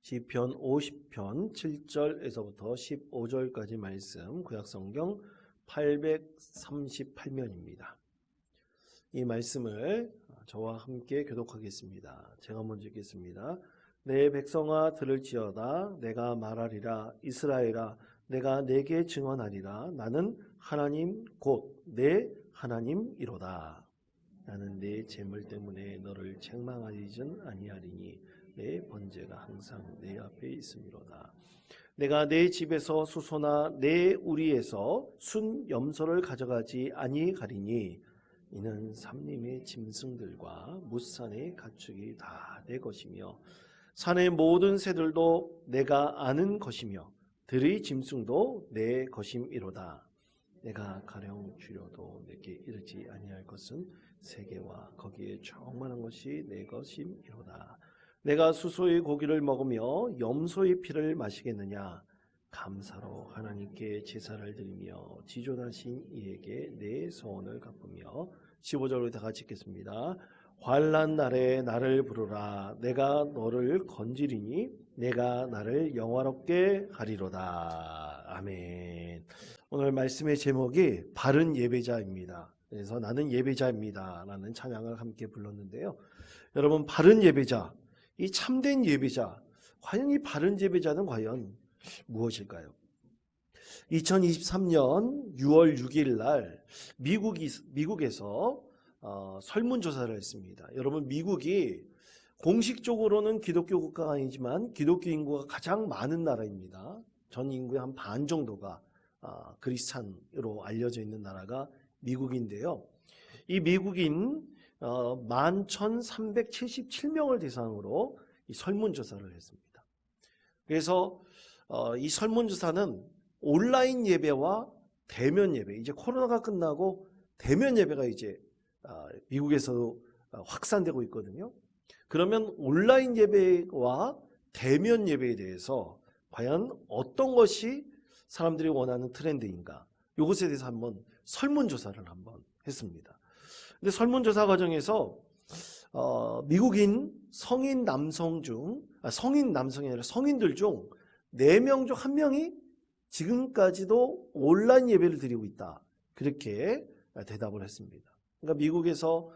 시편 50편 7절에서부터 15절까지 말씀, 구약성경 838면입니다. 이 말씀을 저와 함께 교독하겠습니다. 제가 먼저 읽겠습니다. 내 백성아 들을지어다. 내가 말하리라. 이스라엘아 내가 내게 증언하리라. 나는 하나님 곧 내 하나님이로다. 나는 내 재물 때문에 너를 책망하리진 아니하리니 내 번제가 항상 내 앞에 있음이로다. 내가 내 집에서 수소나 내 우리에서 순 염소를 가져가지 아니하리니 이는 삼림의 짐승들과 뭇산의 가축이 다 내 것이며 산의 모든 새들도 내가 아는 것이며 들의 짐승도 내 것임이로다. 내가 가령 주려도 내게 이르지 아니할 것은 세계와 거기에 충만한 것이 내 것임이로다. 내가 수소의 고기를 먹으며 염소의 피를 마시겠느냐? 감사로 하나님께 제사를 드리며 지존하신 이에게 내 소원을 갚으며 15절로 다 같이 읽겠습니다. 환난 날에 나를 부르라. 내가 너를 건지리니 내가 나를 영화롭게 하리로다. 아멘. 오늘 말씀의 제목이 바른 예배자입니다. 그래서 나는 예배자입니다 라는 찬양을 함께 불렀는데요. 여러분, 바른 예배자, 이 참된 예배자, 과연 이 바른 예배자는 과연 무엇일까요? 2023년 6월 6일 날 미국에서 설문조사를 했습니다. 여러분, 미국이 공식적으로는 기독교 국가가 아니지만 기독교 인구가 가장 많은 나라입니다. 전 인구의 한 반 정도가 그리스찬으로 알려져 있는 나라가 미국인데요. 이 미국인 11,377명을 대상으로 이 설문조사를 했습니다. 그래서 이 설문조사는 온라인 예배와 대면 예배, 이제 코로나가 끝나고 대면 예배가 이제 미국에서 확산되고 있거든요. 그러면 온라인 예배와 대면 예배에 대해서 과연 어떤 것이 사람들이 원하는 트렌드인가? 이것에 대해서 한번 설문조사를 한번 했습니다. 근데 설문조사 과정에서 미국인 성인 남성이 아니라 성인들 중 4명 중 1명이 지금까지도 온라인 예배를 드리고 있다. 그렇게 대답을 했습니다. 그러니까 미국에서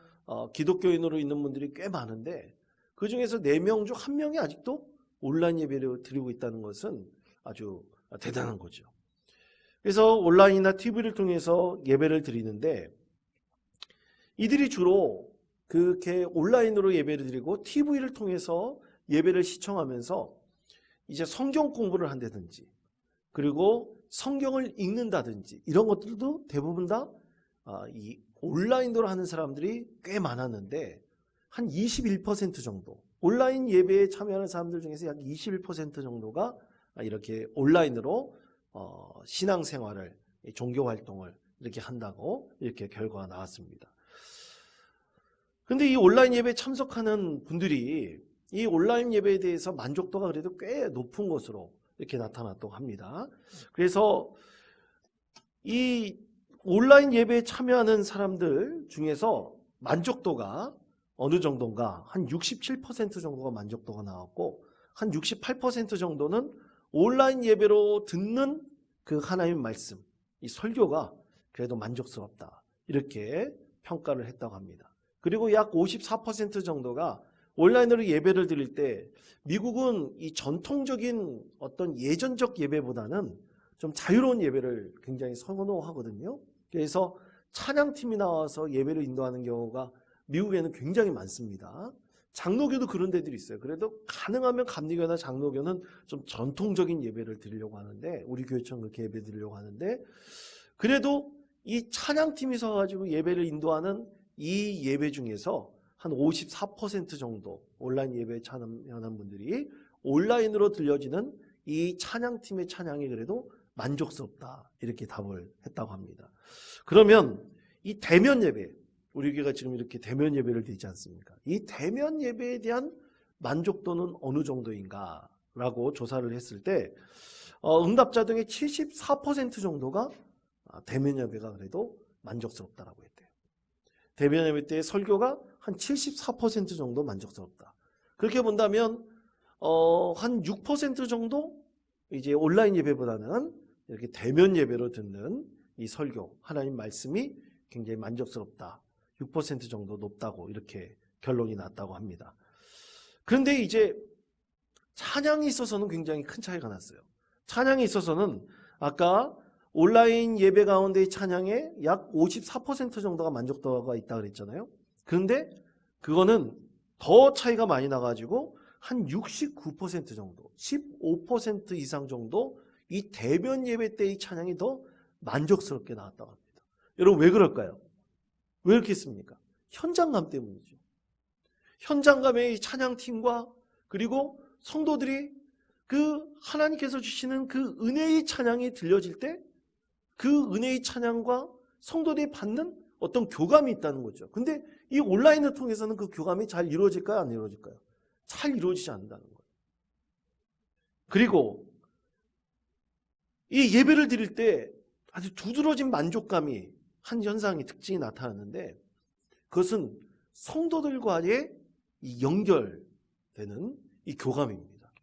기독교인으로 있는 분들이 꽤 많은데 그 중에서 4명 중 1명이 아직도 온라인 예배를 드리고 있다는 것은 아주 대단한 거죠. 그래서 온라인이나 TV를 통해서 예배를 드리는데 이들이 주로 그렇게 온라인으로 예배를 드리고 TV를 통해서 예배를 시청하면서 이제 성경 공부를 한다든지 그리고 성경을 읽는다든지 이런 것들도 대부분 다 이 온라인으로 하는 사람들이 꽤 많았는데 한 21% 정도 온라인 예배에 참여하는 사람들 중에서 약 21% 정도가 이렇게 온라인으로 신앙생활을, 종교활동을 이렇게 한다고 이렇게 결과가 나왔습니다. 근데 이 온라인 예배에 참석하는 분들이 이 온라인 예배에 대해서 만족도가 그래도 꽤 높은 것으로 이렇게 나타났다고 합니다. 그래서 이 온라인 예배에 참여하는 사람들 중에서 만족도가 어느 정도인가? 한 67% 정도가 만족도가 나왔고 한 68% 정도는 온라인 예배로 듣는 그 하나님의 말씀, 이 설교가 그래도 만족스럽다. 이렇게 평가를 했다고 합니다. 그리고 약 54% 정도가 온라인으로 예배를 드릴 때 미국은 이 전통적인 어떤 예전적 예배보다는 좀 자유로운 예배를 굉장히 선호하거든요. 그래서 찬양팀이 나와서 예배를 인도하는 경우가 미국에는 굉장히 많습니다. 장로교도 그런 데들이 있어요. 그래도 가능하면 감리교나 장로교는 좀 전통적인 예배를 드리려고 하는데 우리 교회처럼 그렇게 예배 드리려고 하는데 그래도 이 찬양팀이 서가지고 예배를 인도하는 이 예배 중에서 한 54% 정도 온라인 예배에 참여하는 분들이 온라인으로 들려지는 이 찬양팀의 찬양이 그래도 만족스럽다 이렇게 답을 했다고 합니다. 그러면 이 대면 예배, 우리 교회가 지금 이렇게 대면 예배를 드리지 않습니까? 이 대면 예배에 대한 만족도는 어느 정도인가 라고 조사를 했을 때 응답자 중에 74% 정도가 대면 예배가 그래도 만족스럽다라고 했대요. 대면 예배 때 설교가 한 74% 정도 만족스럽다. 그렇게 본다면 한 6% 정도 이제 온라인 예배보다는 이렇게 대면 예배로 듣는 이 설교, 하나님 말씀이 굉장히 만족스럽다. 6% 정도 높다고 이렇게 결론이 났다고 합니다. 그런데 이제 찬양이 있어서는 굉장히 큰 차이가 났어요. 찬양에 있어서는 아까 온라인 예배 가운데의 찬양에 약 54% 정도가 만족도가 있다 그랬잖아요. 그런데 그거는 더 차이가 많이 나가지고 한 69% 정도, 15% 이상 정도 이 대면 예배 때의 찬양이 더 만족스럽게 나왔다고 합니다. 여러분 왜 그럴까요? 왜 그렇게 했습니까? 현장감 때문이죠. 현장감의 찬양팀과 그리고 성도들이 그 하나님께서 주시는 그 은혜의 찬양이 들려질 때 그 은혜의 찬양과 성도들이 받는 어떤 교감이 있다는 거죠. 근데 이 온라인을 통해서는 그 교감이 잘 이루어질까요? 안 이루어질까요? 잘 이루어지지 않는다는 거예요. 그리고 이 예배를 드릴 때 아주 두드러진 만족감이 한 현상이 특징이 나타나는데 그것은 성도들과의 이 연결되는 이 교감입니다.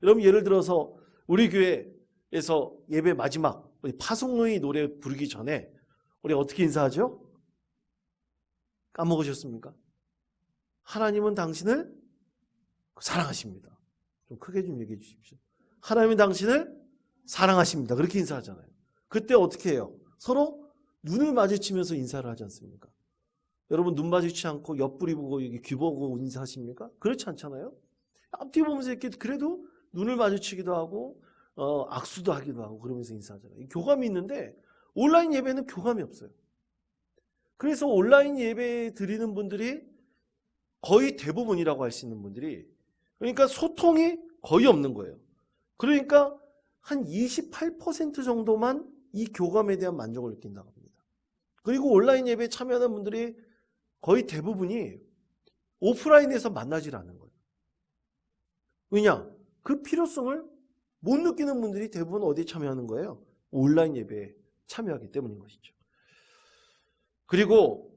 여러분 예를 들어서 우리 교회에서 예배 마지막 우리 파송의 노래 부르기 전에 우리 어떻게 인사하죠? 까먹으셨습니까? 하나님은 당신을 사랑하십니다. 좀 크게 좀 얘기해 주십시오. 하나님은 당신을 사랑하십니다. 그렇게 인사하잖아요. 그때 어떻게 해요? 서로 눈을 마주치면서 인사를 하지 않습니까? 여러분 눈 마주치지 않고 옆구리 보고 귀 보고 인사하십니까? 그렇지 않잖아요. 앞뒤 보면서 이렇게 그래도 눈을 마주치기도 하고 악수도 하기도 하고 그러면서 인사하잖아요. 교감이 있는데 온라인 예배는 교감이 없어요. 그래서 온라인 예배 드리는 분들이 거의 대부분이라고 할 수 있는 분들이 그러니까 소통이 거의 없는 거예요. 그러니까 한 28% 정도만 이 교감에 대한 만족을 느낀다고 합니다. 그리고 온라인 예배에 참여하는 분들이 거의 대부분이 오프라인에서 만나질 않는 거예요. 왜냐? 그 필요성을 못 느끼는 분들이 대부분 어디에 참여하는 거예요? 온라인 예배에 참여하기 때문인 것이죠. 그리고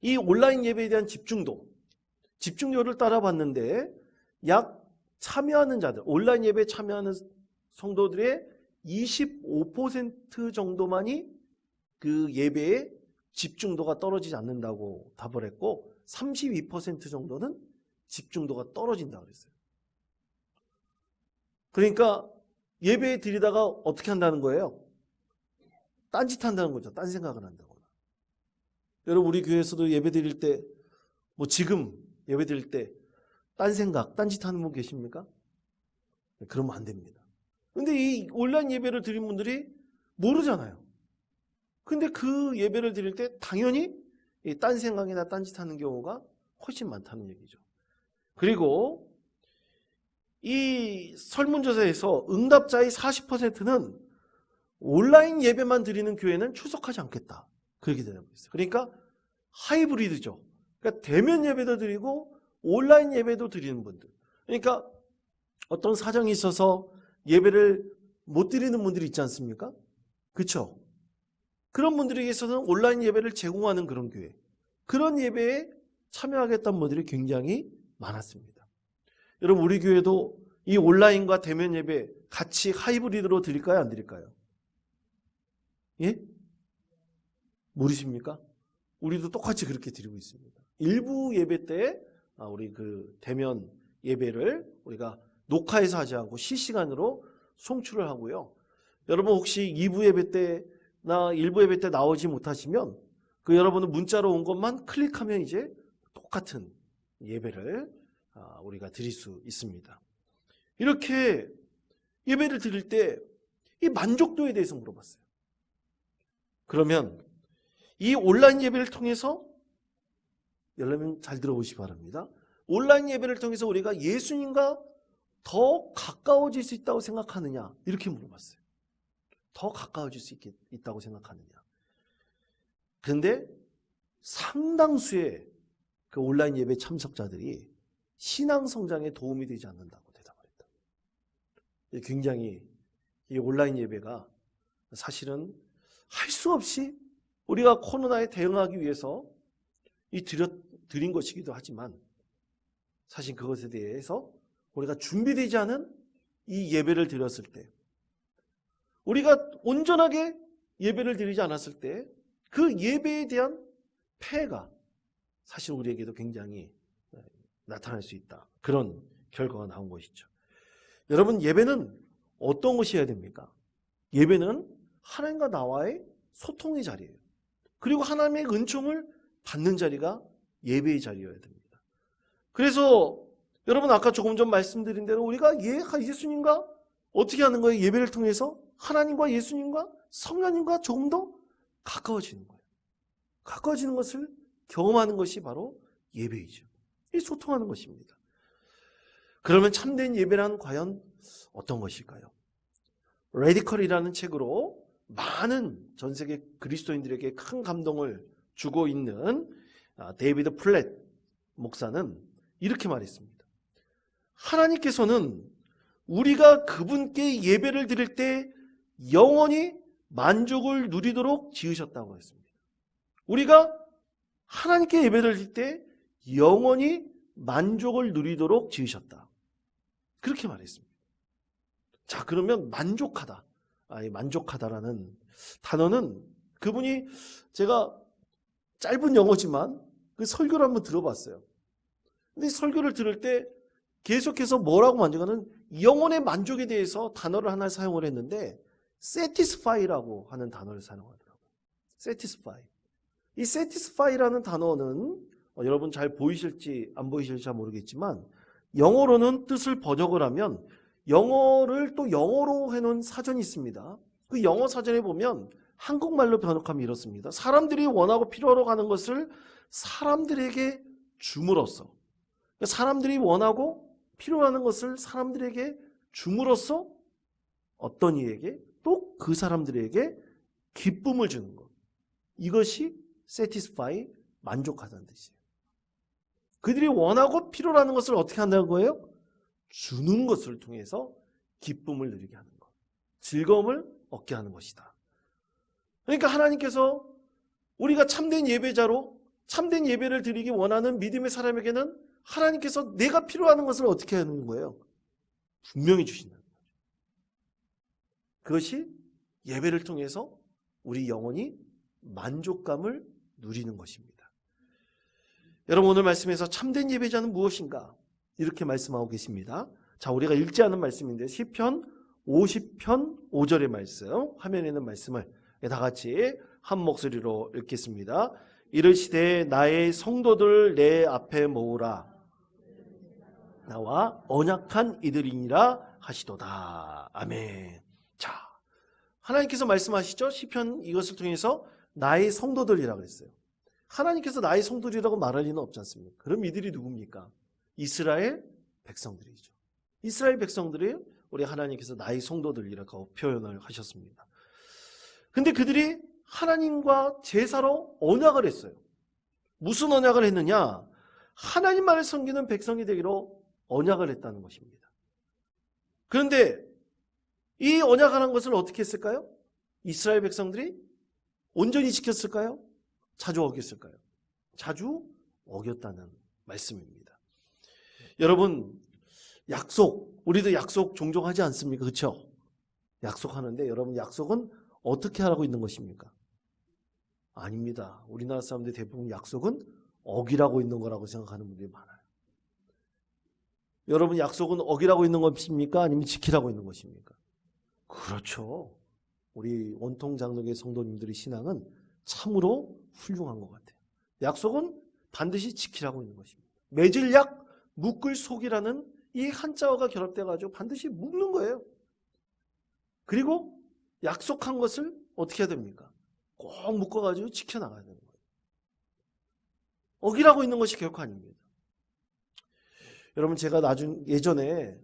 이 온라인 예배에 대한 집중도를 따라봤는데 약 참여하는 자들, 온라인 예배에 참여하는 성도들의 25% 정도만이 그 예배에 집중도가 떨어지지 않는다고 답을 했고 32% 정도는 집중도가 떨어진다고 그랬어요. 그러니까 예배 드리다가 어떻게 한다는 거예요? 딴짓 한다는 거죠. 딴 생각을 한다거나. 여러분 우리 교회에서도 예배 드릴 때 지금 예배 드릴 때 딴 생각, 딴짓 하는 분 계십니까? 그러면 안 됩니다. 근데 이 온라인 예배를 드린 분들이 모르잖아요. 근데 그 예배를 드릴 때 당연히 딴 생각이나 딴짓 하는 경우가 훨씬 많다는 얘기죠. 그리고 이 설문조사에서 응답자의 40%는 온라인 예배만 드리는 교회는 출석하지 않겠다. 그렇게 대답을 했어요. 그러니까 하이브리드죠. 그러니까 대면 예배도 드리고 온라인 예배도 드리는 분들. 그러니까 어떤 사정이 있어서 예배를 못 드리는 분들이 있지 않습니까? 그렇죠? 그런 분들에게서는 온라인 예배를 제공하는 그런 교회. 그런 예배에 참여하겠다는 분들이 굉장히 많았습니다. 여러분 우리 교회도 이 온라인과 대면 예배 같이 하이브리드로 드릴까요? 안 드릴까요? 예? 모르십니까? 우리도 똑같이 그렇게 드리고 있습니다. 일부 예배 때 우리 그 대면 예배를 우리가 녹화해서 하지 않고 실시간으로 송출을 하고요. 여러분 혹시 2부 예배 때나 1부 예배 때 나오지 못하시면 그 여러분은 문자로 온 것만 클릭하면 이제 똑같은 예배를 우리가 드릴 수 있습니다. 이렇게 예배를 드릴 때 이 만족도에 대해서 물어봤어요. 그러면 이 온라인 예배를 통해서 여러분 잘 들어보시기 바랍니다. 온라인 예배를 통해서 우리가 예수님과 더 가까워질 수 있다고 생각하느냐? 이렇게 물어봤어요. 더 가까워질 수 있다고 생각하느냐? 그런데 상당수의 그 온라인 예배 참석자들이 신앙 성장에 도움이 되지 않는다고 대답을 했다. 굉장히 이 온라인 예배가 사실은 할 수 없이 우리가 코로나에 대응하기 위해서 드린 것이기도 하지만 사실 그것에 대해서 우리가 준비되지 않은 이 예배를 드렸을 때, 우리가 온전하게 예배를 드리지 않았을 때 그 예배에 대한 폐해가 사실 우리에게도 굉장히 나타날 수 있다. 그런 결과가 나온 것이죠. 여러분, 예배는 어떤 것이어야 됩니까? 예배는 하나님과 나와의 소통의 자리예요. 그리고 하나님의 은총을 받는 자리가 예배의 자리여야 됩니다. 그래서 여러분, 아까 조금 전 말씀드린 대로 우리가 예수님과 어떻게 하는 거예요? 예배를 통해서 하나님과 예수님과 성령님과 조금 더 가까워지는 거예요. 가까워지는 것을 경험하는 것이 바로 예배이죠. 이 소통하는 것입니다. 그러면 참된 예배란 과연 어떤 것일까요? 레디컬이라는 책으로 많은 전 세계 그리스도인들에게 큰 감동을 주고 있는 데이비드 플랫 목사는 이렇게 말했습니다. 하나님께서는 우리가 그분께 예배를 드릴 때 영원히 만족을 누리도록 지으셨다고 했습니다. 우리가 하나님께 예배를 드릴 때 영원히 만족을 누리도록 지으셨다. 그렇게 말했습니다. 자, 그러면 만족하다. 이 만족하다라는 단어는 그분이, 제가 짧은 영어지만 그 설교를 한번 들어봤어요. 근데 설교를 들을 때 계속해서 뭐라고 만족하는, 영혼의 만족에 대해서 단어를 하나 사용을 했는데 satisfy라고 하는 단어를 사용하더라고요. satisfy. 이 satisfy라는 단어는 여러분 잘 보이실지 안 보이실지 잘 모르겠지만 영어로는 뜻을 번역을 하면, 영어를 또 영어로 해놓은 사전이 있습니다. 그 영어 사전에 보면 한국말로 번역하면 이렇습니다. 사람들이 원하고 필요로 가는 것을 사람들에게 줌으로써, 사람들이 원하고 필요하는 것을 사람들에게 줌으로써 어떤 이에게, 또 그 사람들에게 기쁨을 주는 것, 이것이 satisfy, 만족하다는 뜻이에요. 그들이 원하고 필요로 하는 것을 어떻게 한다는 거예요? 주는 것을 통해서 기쁨을 누리게 하는 것, 즐거움을 얻게 하는 것이다. 그러니까 하나님께서 우리가 참된 예배자로 참된 예배를 드리기 원하는 믿음의 사람에게는 하나님께서 내가 필요하는 것을 어떻게 하는 거예요? 분명히 주신다는 거죠. 그것이 예배를 통해서 우리 영혼이 만족감을 누리는 것입니다. 여러분, 오늘 말씀에서 참된 예배자는 무엇인가? 이렇게 말씀하고 계십니다. 자, 우리가 읽지 않은 말씀인데 시편 50편 5절의 말씀, 화면에 있는 말씀을 다 같이 한 목소리로 읽겠습니다. 이르시되 나의 성도들 내 앞에 모으라, 나와 언약한 이들이니라 하시도다. 아멘. 자, 하나님께서 말씀하시죠. 시편 이것을 통해서 나의 성도들이라고 그랬어요. 하나님께서 나의 성도들이라고 말할 리는 없지 않습니까? 그럼 이들이 누굽니까? 이스라엘 백성들이죠. 이스라엘 백성들이 우리 하나님께서 나의 성도들이라고 표현을 하셨습니다. 근데 그들이 하나님과 제사로 언약을 했어요. 무슨 언약을 했느냐? 하나님만을 섬기는 백성이 되기로 언약을 했다는 것입니다. 그런데 이 언약하는 것을 어떻게 했을까요? 이스라엘 백성들이 온전히 지켰을까요? 자주 어겼을까요? 자주 어겼다는 말씀입니다. 여러분, 약속, 우리도 약속 종종 하지 않습니까? 그렇죠? 약속하는데 여러분, 약속은 어떻게 하라고 있는 것입니까? 아닙니다. 우리나라 사람들 대부분 약속은 어기라고 있는 거라고 생각하는 분들이 많아요. 여러분, 약속은 어기라고 있는 것입니까? 아니면 지키라고 있는 것입니까? 그렇죠. 우리 원통 장로교 성도님들의 신앙은 참으로 훌륭한 것 같아요. 약속은 반드시 지키라고 있는 것입니다. 맺을 약, 묶을 속이라는 이 한자어가 결합돼가지고 반드시 묶는 거예요. 그리고 약속한 것을 어떻게 해야 됩니까? 꼭 묶어가지고 지켜나가야 되는 거예요. 어기라고 있는 것이 결코 아닙니다. 여러분, 제가 예전에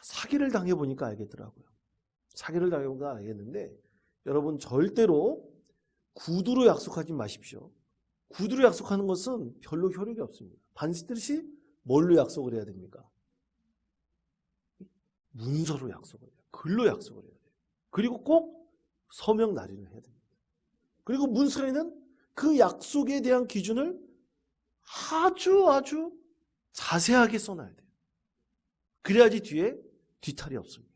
사기를 당해보니까 알겠더라고요. 사기를 당해보니까 알겠는데, 여러분 절대로 구두로 약속하지 마십시오. 구두로 약속하는 것은 별로 효력이 없습니다. 반드시 뭘로 약속을 해야 됩니까? 문서로 약속을 해요. 글로 약속을 해야 돼요. 그리고 꼭 서명 날인을 해야 됩니다. 그리고 문서에는 그 약속에 대한 기준을 아주 자세하게 써놔야 돼요. 그래야지 뒤에 뒤탈이 없습니다.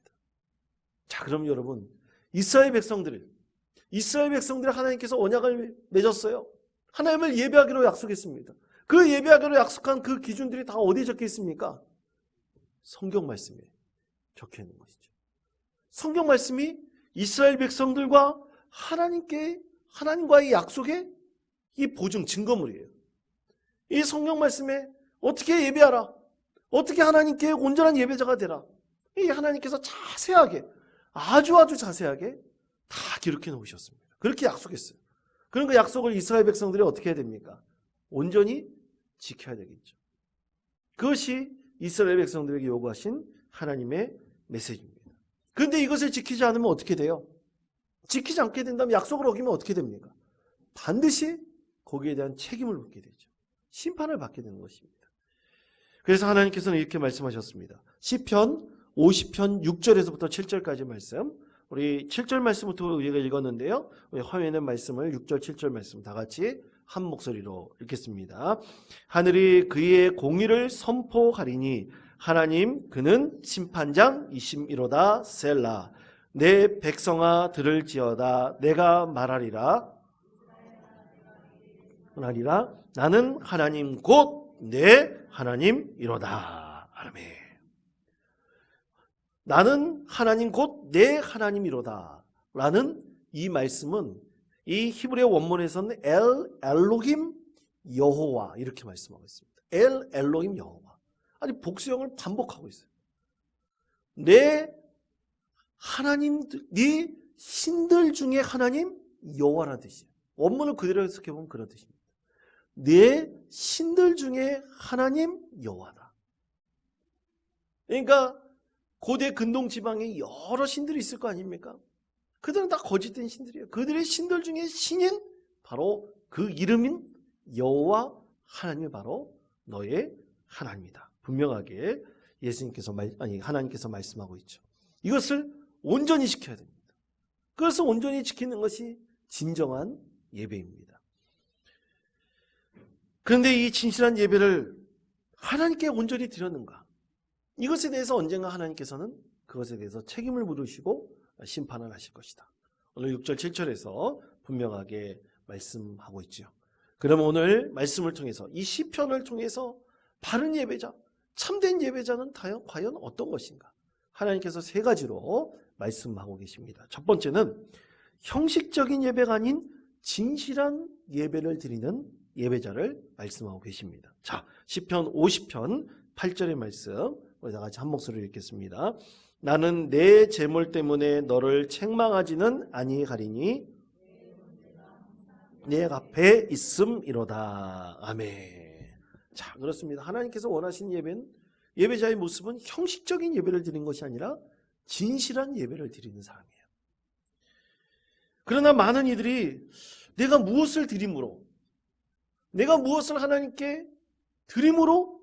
자, 그럼 여러분, 이스라엘 백성들이 하나님께서 언약을 맺었어요. 하나님을 예배하기로 약속했습니다. 그 예배하기로 약속한 그 기준들이 다 어디에 적혀 있습니까? 성경 말씀에 적혀 있는 것이죠. 성경 말씀이 이스라엘 백성들과 하나님과의 약속의 이 보증, 증거물이에요. 이 성경 말씀에 어떻게 예배하라, 어떻게 하나님께 온전한 예배자가 되라, 이 하나님께서 자세하게, 아주 자세하게 다 기록해 놓으셨습니다. 그렇게 약속했어요. 그런 그 약속을 이스라엘 백성들이 어떻게 해야 됩니까? 온전히 지켜야 되겠죠. 그것이 이스라엘 백성들에게 요구하신 하나님의 메시지입니다. 그런데 이것을 지키지 않으면 어떻게 돼요? 지키지 않게 된다면, 약속을 어기면 어떻게 됩니까? 반드시 거기에 대한 책임을 묻게 되죠. 심판을 받게 되는 것입니다. 그래서 하나님께서는 이렇게 말씀하셨습니다. 시편 50편 6절에서부터 7절까지 말씀, 우리 7절 말씀부터 우리가 읽었는데요, 우리 화면에 말씀을 6절 7절 말씀 다 같이 한 목소리로 읽겠습니다. 하늘이 그의 공의를 선포하리니 하나님 그는 심판장이심이로다. 셀라. 내 백성아 들을지어다. 내가 말하리라. 나는 하나님 곧 내 하나님이로다. 아멘. 나는 하나님 곧 내 하나님이로다 라는 이 말씀은 이 히브리어 원문에서는 엘로힘 여호와 이렇게 말씀하고 있습니다. 엘로힘 여호와. 아니, 복수형을 반복하고 있어요. 내 하나님, 네 신들 중에 하나님 여호와라는 뜻이에요. 원문을 그대로 해석해보면 그런 뜻입니다. 내 신들 중에 하나님 여호와다. 그러니까 고대 근동 지방에 여러 신들이 있을 거 아닙니까? 그들은 다 거짓된 신들이에요. 그들의 신들 중에 신인 바로 그 이름인 여호와 하나님이 바로 너의 하나님이다. 분명하게 하나님께서 말씀하고 있죠. 이것을 온전히 지켜야 됩니다. 그래서 온전히 지키는 것이 진정한 예배입니다. 그런데 이 진실한 예배를 하나님께 온전히 드렸는가? 이것에 대해서 언젠가 하나님께서는 그것에 대해서 책임을 물으시고 심판을 하실 것이다. 오늘 6절 7절에서 분명하게 말씀하고 있죠. 그러면 오늘 말씀을 통해서, 이 시편을 통해서 바른 예배자, 참된 예배자는 과연 어떤 것인가? 하나님께서 세 가지로 말씀하고 계십니다. 첫 번째는 형식적인 예배가 아닌 진실한 예배를 드리는 예배자를 말씀하고 계십니다. 자, 시편 50편 8절의 말씀 우리 다 같이 한 목소리로 읽겠습니다. 나는 내 재물 때문에 너를 책망하지는 아니하리니 내 앞에 있음이로다. 아멘. 자, 그렇습니다. 하나님께서 원하시는 예배는, 예배자의 모습은 형식적인 예배를 드리는 것이 아니라 진실한 예배를 드리는 사람이에요. 그러나 많은 이들이 내가 무엇을 드림으로, 내가 무엇을 하나님께 드림으로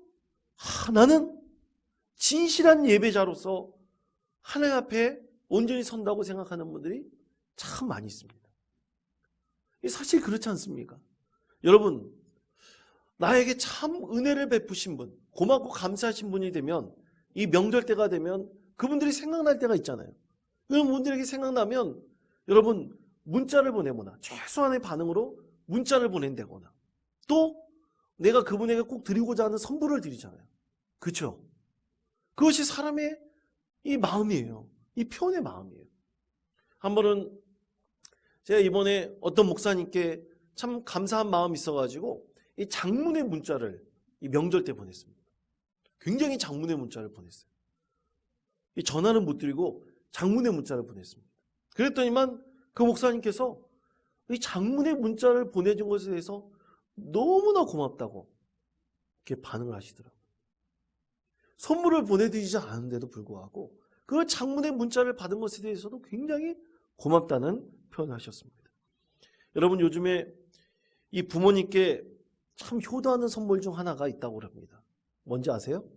나는 진실한 예배자로서 하나님 앞에 온전히 선다고 생각하는 분들이 참 많이 있습니다. 사실 그렇지 않습니까? 여러분, 나에게 참 은혜를 베푸신 분, 고맙고 감사하신 분이 되면, 이 명절 때가 되면 그분들이 생각날 때가 있잖아요. 그런 분들에게 생각나면 여러분 문자를 보내거나, 최소한의 반응으로 문자를 보낸다거나, 또 내가 그분에게 꼭 드리고자 하는 선물을 드리잖아요. 그렇죠? 그것이 사람의 이 마음이에요. 이 표현의 마음이에요. 한 번은 제가 이번에 어떤 목사님께 참 감사한 마음이 있어가지고 이 장문의 문자를 이 명절 때 보냈습니다. 굉장히 장문의 문자를 보냈어요. 이 전화는 못 드리고 장문의 문자를 보냈습니다. 그랬더니만 그 목사님께서 이 장문의 문자를 보내준 것에 대해서 너무나 고맙다고 이렇게 반응을 하시더라고요. 선물을 보내드리지 않은데도 불구하고 그 장문의 문자를 받은 것에 대해서도 굉장히 고맙다는 표현을 하셨습니다. 여러분, 요즘에 이 부모님께 참 효도하는 선물 중 하나가 있다고 합니다. 뭔지 아세요?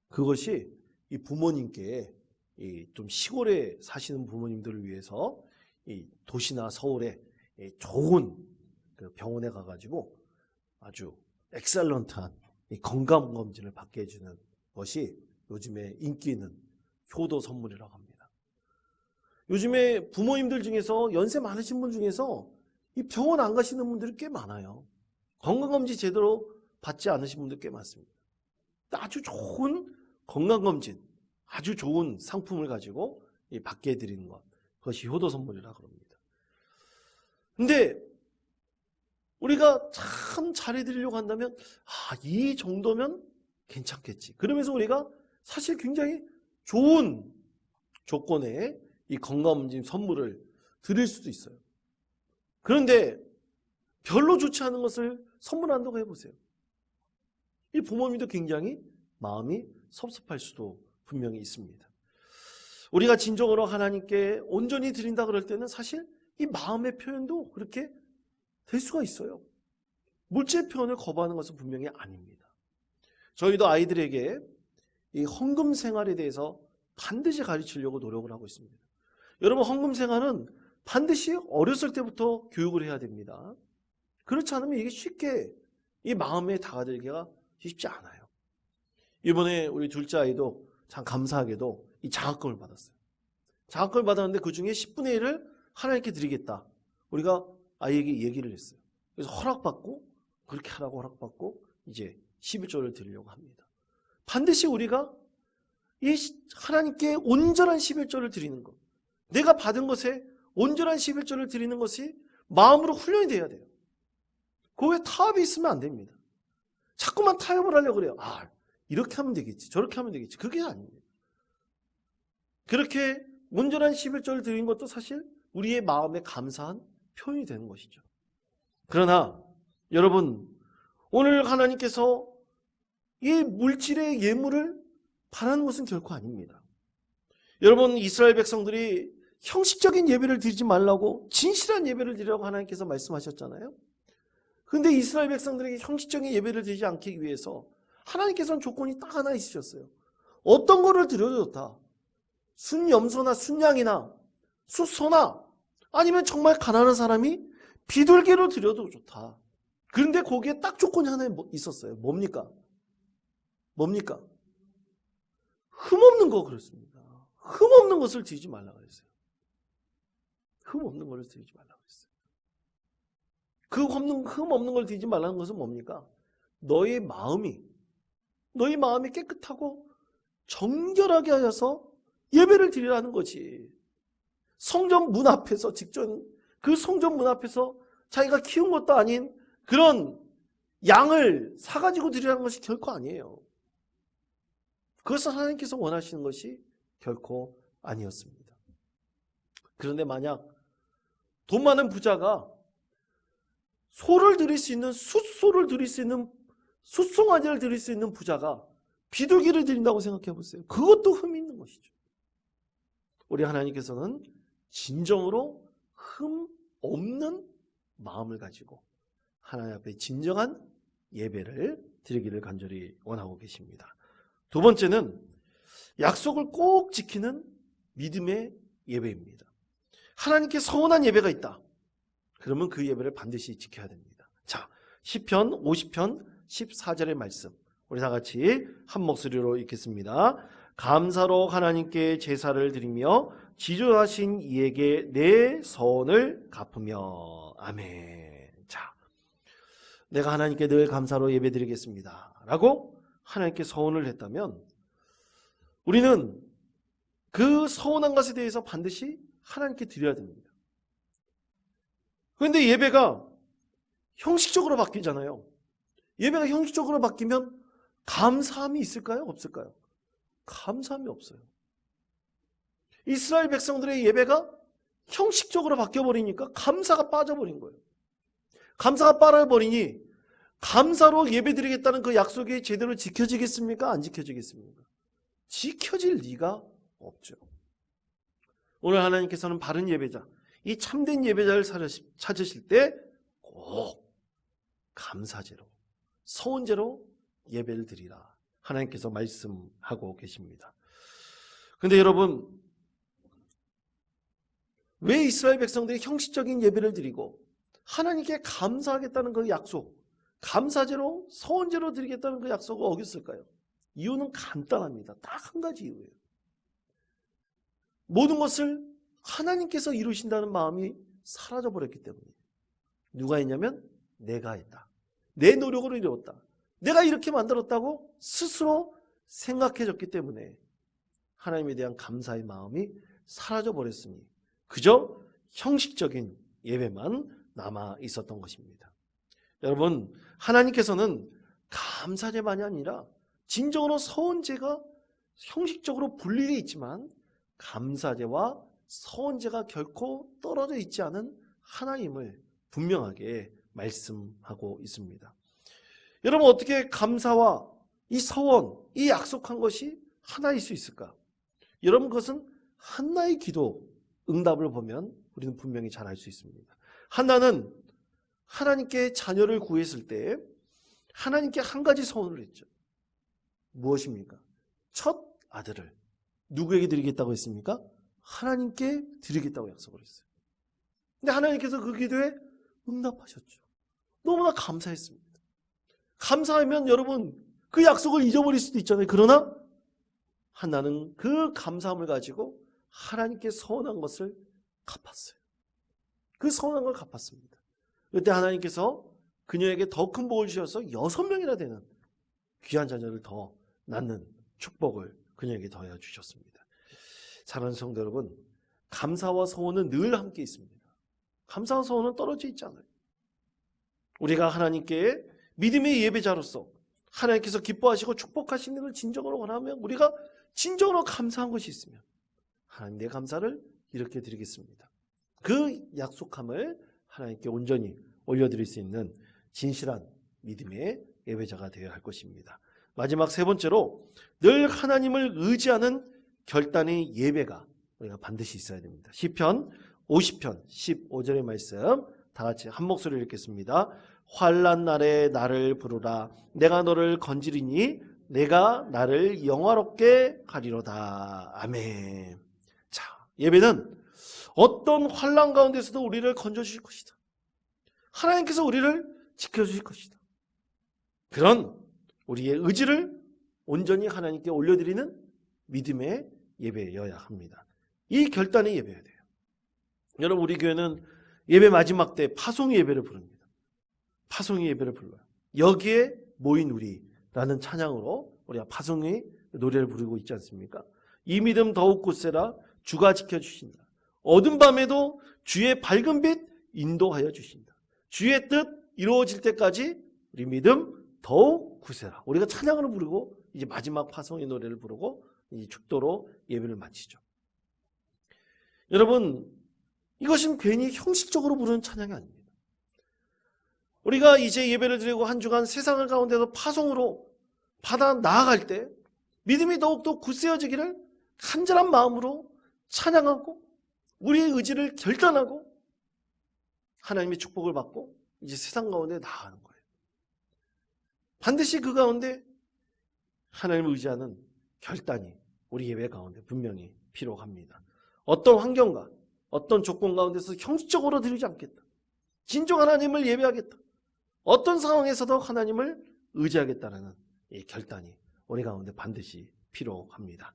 그것이 이 부모님께, 좀 시골에 사시는 부모님들을 위해서 이 도시나 서울에 좋은 그 병원에 가가지고 아주 엑셀런트한 건강검진을 받게 해주는 것이 요즘에 인기 있는 효도 선물이라고 합니다. 요즘에 부모님들 중에서 연세 많으신 분 중에서 이 병원 안 가시는 분들이 꽤 많아요. 건강검진 제대로 받지 않으신 분들 꽤 많습니다. 아주 좋은 건강검진, 아주 좋은 상품을 가지고 받게 해드리는 것, 그것이 효도 선물이라고 합니다. 근데 우리가 참 잘해드리려고 한다면 이 정도면 괜찮겠지. 그러면서 우리가 사실 굉장히 좋은 조건의 이 건강검진 선물을 드릴 수도 있어요. 그런데 별로 좋지 않은 것을 선물한다고 해보세요. 이 부모님도 굉장히 마음이 섭섭할 수도 분명히 있습니다. 우리가 진정으로 하나님께 온전히 드린다 그럴 때는 사실 이 마음의 표현도 그렇게 될 수가 있어요. 물질 표현을 거부하는 것은 분명히 아닙니다. 저희도 아이들에게 이 헌금 생활에 대해서 반드시 가르치려고 노력을 하고 있습니다. 여러분, 헌금 생활은 반드시 어렸을 때부터 교육을 해야 됩니다. 그렇지 않으면 이게 쉽게 이 마음에 다가들기가 쉽지 않아요. 이번에 우리 둘째 아이도 참 감사하게도 이 장학금을 받았어요. 장학금을 받았는데 그 중에 10분의 1을 하나님께 드리겠다. 우리가 아이에게 얘기를 했어요. 그래서 허락받고 그렇게 하라고 허락받고 이제 11조를 드리려고 합니다. 반드시 우리가 이 하나님께 온전한 11조를 드리는 것, 내가 받은 것에 온전한 11조를 드리는 것이 마음으로 훈련이 돼야 돼요. 그거에 타협이 있으면 안 됩니다. 자꾸만 타협을 하려고 그래요. 이렇게 하면 되겠지, 저렇게 하면 되겠지. 그게 아닙니다. 그렇게 온전한 11조를 드리는 것도 사실 우리의 마음에 감사한 표현이 되는 것이죠. 그러나 여러분, 오늘 하나님께서 이 물질의 예물을 바라는 것은 결코 아닙니다. 여러분, 이스라엘 백성들이 형식적인 예배를 드리지 말라고 진실한 예배를 드리라고 하나님께서 말씀하셨잖아요. 그런데 이스라엘 백성들에게 형식적인 예배를 드리지 않기 위해서 하나님께서는 조건이 딱 하나 있으셨어요. 어떤 거를 드려도 좋다. 순염소나 순양이나 숫소나 아니면 정말 가난한 사람이 비둘기로 드려도 좋다. 그런데 거기에 딱 조건이 하나 있었어요. 뭡니까? 흠없는 거 그렇습니다. 흠없는 것을 드리지 말라고 했어요. 흠없는 것을 드리지 말라고 했어요. 그 흠없는 걸 드리지 말라는 것은 뭡니까? 너의 마음이 깨끗하고 정결하게 하여서 예배를 드리라는 거지. 성전 문 앞에서 그 성전 문 앞에서 자기가 키운 것도 아닌 그런 양을 사가지고 드리라는 것이 결코 아니에요. 그것을 하나님께서 원하시는 것이 결코 아니었습니다. 그런데 만약 돈 많은 부자가 소를 드릴 수 있는 숫소를 드릴 수 있는 숫송아지를 드릴 수 있는 부자가 비둘기를 드린다고 생각해 보세요. 그것도 흠이 있는 것이죠. 우리 하나님께서는 진정으로 흠 없는 마음을 가지고 하나님 앞에 진정한 예배를 드리기를 간절히 원하고 계십니다. 두 번째는 약속을 꼭 지키는 믿음의 예배입니다. 하나님께 서운한 예배가 있다. 그러면 그 예배를 반드시 지켜야 됩니다. 자, 시편 50편 14절의 말씀, 우리 다 같이 한 목소리로 읽겠습니다. 감사로 하나님께 제사를 드리며 지존하신 이에게 내 서원을 갚으며. 아멘. 자, 내가 하나님께 늘 감사로 예배드리겠습니다 라고 하나님께 서원을 했다면 우리는 그 서운한 것에 대해서 반드시 하나님께 드려야 됩니다. 그런데 예배가 형식적으로 바뀌잖아요. 예배가 형식적으로 바뀌면 감사함이 있을까요? 없을까요? 감사함이 없어요. 이스라엘 백성들의 예배가 형식적으로 바뀌어버리니까 감사가 빠져버린 거예요. 감사가 빠져버리니 감사로 예배드리겠다는 그 약속이 제대로 지켜지겠습니까? 안 지켜지겠습니까? 지켜질 리가 없죠. 오늘 하나님께서는 바른 예배자, 이 참된 예배자를 찾으실 때 꼭 감사제로, 서원제로 예배를 드리라 하나님께서 말씀하고 계십니다. 그런데 여러분, 왜 이스라엘 백성들이 형식적인 예배를 드리고 하나님께 감사하겠다는 그 약속, 감사제로 서원제로 드리겠다는 그 약속을 어겼을까요? 이유는 간단합니다. 딱 한 가지 이유예요. 모든 것을 하나님께서 이루신다는 마음이 사라져버렸기 때문이에요. 누가 했냐면 내가 했다. 내 노력으로 이루었다. 내가 이렇게 만들었다고 스스로 생각해졌기 때문에 하나님에 대한 감사의 마음이 사라져버렸으니 그저 형식적인 예배만 남아 있었던 것입니다. 여러분, 하나님께서는 감사제만이 아니라 진정으로 서원제가 형식적으로 분리되어 있지만 감사제와 서원제가 결코 떨어져 있지 않은 하나님을 분명하게 말씀하고 있습니다. 여러분, 어떻게 감사와 이 서원, 이 약속한 것이 하나일 수 있을까? 여러분, 그것은 한나의 기도 응답을 보면 우리는 분명히 잘 알 수 있습니다. 한나는 하나님께 자녀를 구했을 때 하나님께 한 가지 서원을 했죠. 무엇입니까? 첫 아들을 누구에게 드리겠다고 했습니까? 하나님께 드리겠다고 약속을 했어요. 근데 하나님께서 그 기도에 응답하셨죠. 너무나 감사했습니다. 감사하면 여러분 그 약속을 잊어버릴 수도 있잖아요. 그러나 한나는 그 감사함을 가지고 하나님께 서원한 것을 갚았어요. 그 서원한 걸 갚았습니다. 그때 하나님께서 그녀에게 더 큰 복을 주셔서 6명이나 되는 귀한 자녀를 더 낳는 축복을 그녀에게 더해 주셨습니다. 사랑하는 성도 여러분, 감사와 서원은 늘 함께 있습니다. 감사와 서원은 떨어져 있지 않아요. 우리가 하나님께 믿음의 예배자로서 하나님께서 기뻐하시고 축복하시는 걸 진정으로 원하면 우리가 진정으로 감사한 것이 있으면 하나님 내 감사를 이렇게 드리겠습니다. 그 약속함을 하나님께 온전히 올려드릴 수 있는 진실한 믿음의 예배자가 되어야 할 것입니다. 마지막 세 번째로 늘 하나님을 의지하는 결단의 예배가 우리가 반드시 있어야 됩니다. 시편 50편 15절의 말씀 다 같이 한 목소리로 읽겠습니다. 환난 날에 나를 부르라. 내가 너를 건지리니 내가 나를 영화롭게 하리로다. 아멘. 자, 예배는 어떤 환난 가운데서도 우리를 건져주실 것이다. 하나님께서 우리를 지켜주실 것이다. 그런 우리의 의지를 온전히 하나님께 올려드리는 믿음의 예배여야 합니다. 이 결단의 예배여야 돼요. 여러분, 우리 교회는 예배 마지막 때 파송의 예배를 부릅니다. 파송의 예배를 불러요. 여기에 모인 우리라는 찬양으로 우리가 파송의 노래를 부르고 있지 않습니까? 이 믿음 더욱 굳세라. 주가 지켜주신다. 어두운 밤에도 주의 밝은 빛 인도하여 주신다. 주의 뜻 이루어질 때까지 우리 믿음 더욱 굳세라. 우리가 찬양을 부르고 이제 마지막 파송의 노래를 부르고 이제 축도로 예배를 마치죠. 여러분, 이것은 괜히 형식적으로 부르는 찬양이 아닙니다. 우리가 이제 예배를 드리고 한 주간 세상을 가운데서 파송으로 받아 나아갈 때 믿음이 더욱더 굳세어지기를 간절한 마음으로 찬양하고 우리의 의지를 결단하고 하나님의 축복을 받고 이제 세상 가운데 나아가는 거예요. 반드시 그 가운데 하나님을 의지하는 결단이 우리 예배 가운데 분명히 필요합니다. 어떤 환경과 어떤 조건 가운데서 형식적으로 드리지 않겠다. 진정 하나님을 예배하겠다. 어떤 상황에서도 하나님을 의지하겠다는 이 결단이 우리 가운데 반드시 필요합니다.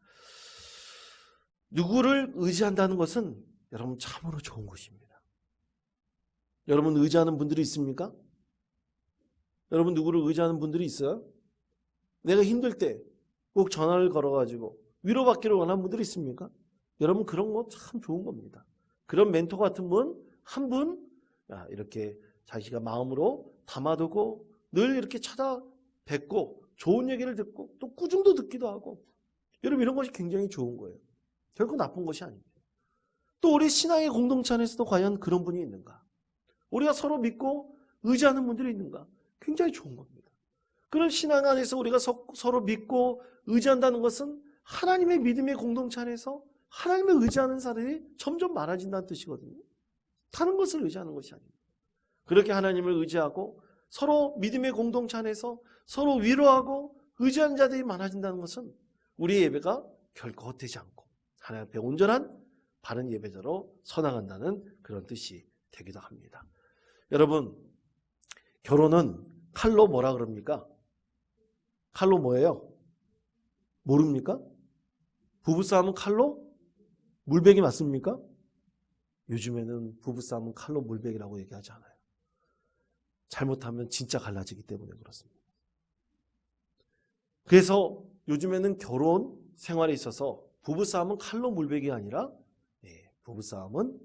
누구를 의지한다는 것은 여러분 참으로 좋은 것입니다. 여러분 의지하는 분들이 있습니까? 여러분 누구를 의지하는 분들이 있어요? 내가 힘들 때 꼭 전화를 걸어가지고 위로받기를 원하는 분들이 있습니까? 여러분 그런 거 참 좋은 겁니다. 그런 멘토 같은 분 한 분 이렇게 자기가 마음으로 담아두고 늘 이렇게 찾아뵙고 좋은 얘기를 듣고 또 꾸중도 듣기도 하고 여러분 이런 것이 굉장히 좋은 거예요. 결코 나쁜 것이 아닙니다. 또 우리 신앙의 공동체 안에서도 과연 그런 분이 있는가? 우리가 서로 믿고 의지하는 분들이 있는가? 굉장히 좋은 겁니다. 그런 신앙 안에서 우리가 서로 믿고 의지한다는 것은 하나님의 믿음의 공동체 안에서 하나님을 의지하는 사람이 점점 많아진다는 뜻이거든요. 다른 것을 의지하는 것이 아닙니다. 그렇게 하나님을 의지하고 서로 믿음의 공동체 안에서 서로 위로하고 의지하는 자들이 많아진다는 것은 우리의 예배가 결코 헛되지 않고 하나님 앞에 온전한 바른 예배자로 서나간다는 그런 뜻이 되기도 합니다. 여러분, 결혼은 칼로 뭐라 그럽니까? 칼로 뭐예요? 모릅니까? 부부싸움은 칼로 물베기 맞습니까? 요즘에는 부부싸움은 칼로 물베기라고 얘기하지 않아요. 잘못하면 진짜 갈라지기 때문에 그렇습니다. 그래서 요즘에는 결혼 생활에 있어서 부부싸움은 칼로 물베기가 아니라 부부싸움은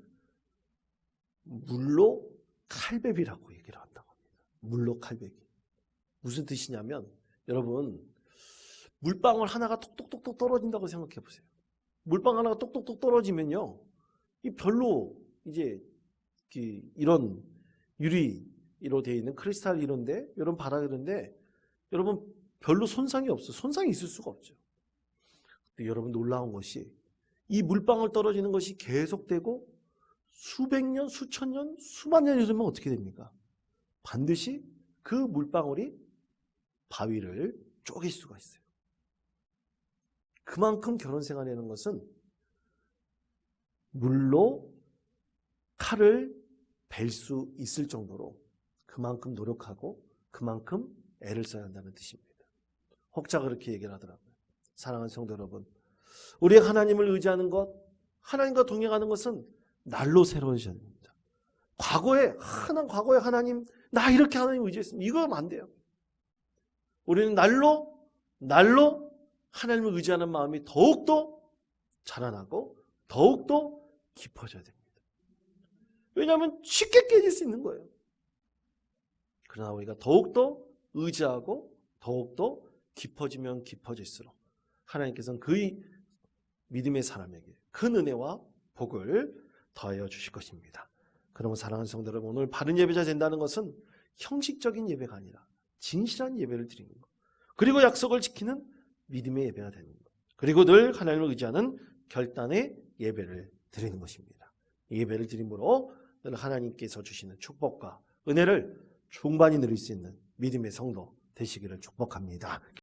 물로 칼베기라고 얘기를 한다고 합니다. 물로 칼베기. 무슨 뜻이냐면 여러분 물방울 하나가 톡톡톡톡 떨어진다고 생각해 보세요. 물방울 하나가 똑똑똑 떨어지면요. 이 별로 이제 이런 유리로 되어 있는 크리스탈 이런데 이런 바닥 이런데 여러분 별로 손상이 없어요. 손상이 있을 수가 없죠. 근데 여러분 놀라운 것이 이 물방울 떨어지는 것이 계속되고 수백 년, 수천 년, 수만 년이 되면 어떻게 됩니까? 반드시 그 물방울이 바위를 쪼갤 수가 있어요. 그만큼 결혼 생활이라는 것은 물로 칼을 벨 수 있을 정도로 그만큼 노력하고 그만큼 애를 써야 한다는 뜻입니다. 혹자 그렇게 얘기를 하더라고요. 사랑하는 성도 여러분, 우리가 하나님을 의지하는 것, 하나님과 동행하는 것은 날로 새로워져야 됩니다. 과거에 하나님, 나 이렇게 하나님 의지했습니다. 이거 하면 안 돼요. 우리는 날로 하나님을 의지하는 마음이 더욱더 자라나고 더욱더 깊어져야 됩니다. 왜냐하면 쉽게 깨질 수 있는 거예요. 그러나 우리가 더욱더 의지하고 더욱더 깊어지면 깊어질수록 하나님께서는 그 믿음의 사람에게 큰 은혜와 복을 더하여 주실 것입니다. 그러면 사랑하는 성도 여러분, 오늘 바른 예배자 된다는 것은 형식적인 예배가 아니라 진실한 예배를 드리는 것, 그리고 약속을 지키는 믿음의 예배가 되는 것, 그리고 늘 하나님을 의지하는 결단의 예배를 드리는 것입니다. 이 예배를 드림으로 늘 하나님께서 주시는 축복과 은혜를 충만히 누릴 수 있는 믿음의 성도 되시기를 축복합니다.